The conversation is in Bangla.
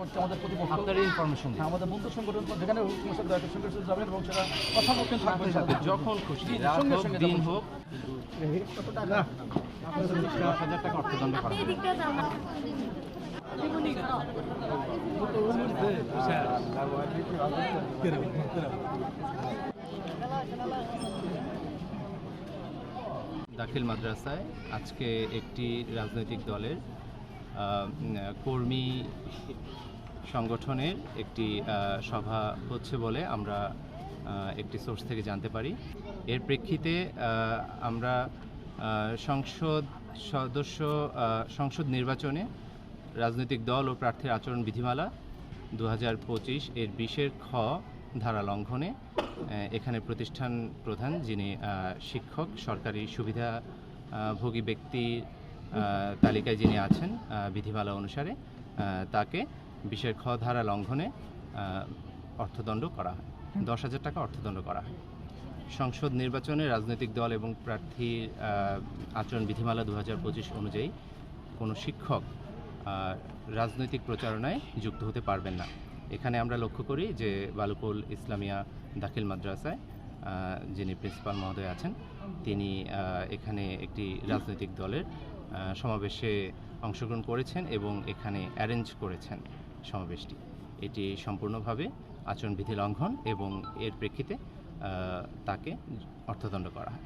হচ্ছে আমাদের প্রতিপক্ষ, আপনার ইনফরমেশন হ্যাঁ, আমাদের বন্ধু সংগঠন যেখানে সঙ্গে যাবেন এবং সেটা কথা বলছেন থাকবেন সাথে যখন খুশি রাত সঙ্গে হোক সঙ্গে দিন যাবেন। হোক 10,000 টাকা অর্থদণ্ড করা হয়। দাখিল মাদ্রাসায় আজকে একটি রাজনৈতিক দলের কর্মী সংগঠনের একটি সভা হচ্ছে বলে আমরা একটি সোর্স থেকে জানতে পারি। এর প্রেক্ষিতে আমরা সংসদ নির্বাচনে রাজনৈতিক দল ও প্রার্থীর আচরণ বিধিমালা 2025 এর 20-এর খ ধারা লঙ্ঘনে এখানে প্রতিষ্ঠান প্রধান যিনি শিক্ষক সরকারি সুবিধাভোগী ব্যক্তি তালিকায় যিনি আছেন বিধিমালা অনুসারে তাকে 20-এর খ ধারা লঙ্ঘনে অর্থদণ্ড করা হয়, 10,000 টাকা অর্থদণ্ড করা হয়। সংসদ নির্বাচনে রাজনৈতিক দল এবং প্রার্থীর আচরণ বিধিমালা 2025 অনুযায়ী কোনো শিক্ষক রাজনৈতিক প্রচারণায় যুক্ত হতে পারবেন না। এখানে আমরা লক্ষ্য করি যে বালুকুল ইসলামিয়া দাখিল মাদ্রাসায় যিনি প্রিন্সিপাল মহোদয় আছেন তিনি এখানে একটি রাজনৈতিক দলের সমাবেশে অংশগ্রহণ করেছেন এবং এখানে অ্যারেঞ্জ করেছেন সমাবেশটি। এটি সম্পূর্ণভাবে আচরণবিধি লঙ্ঘন এবং এর প্রেক্ষিতে তাকে অর্থদণ্ড করা হয়।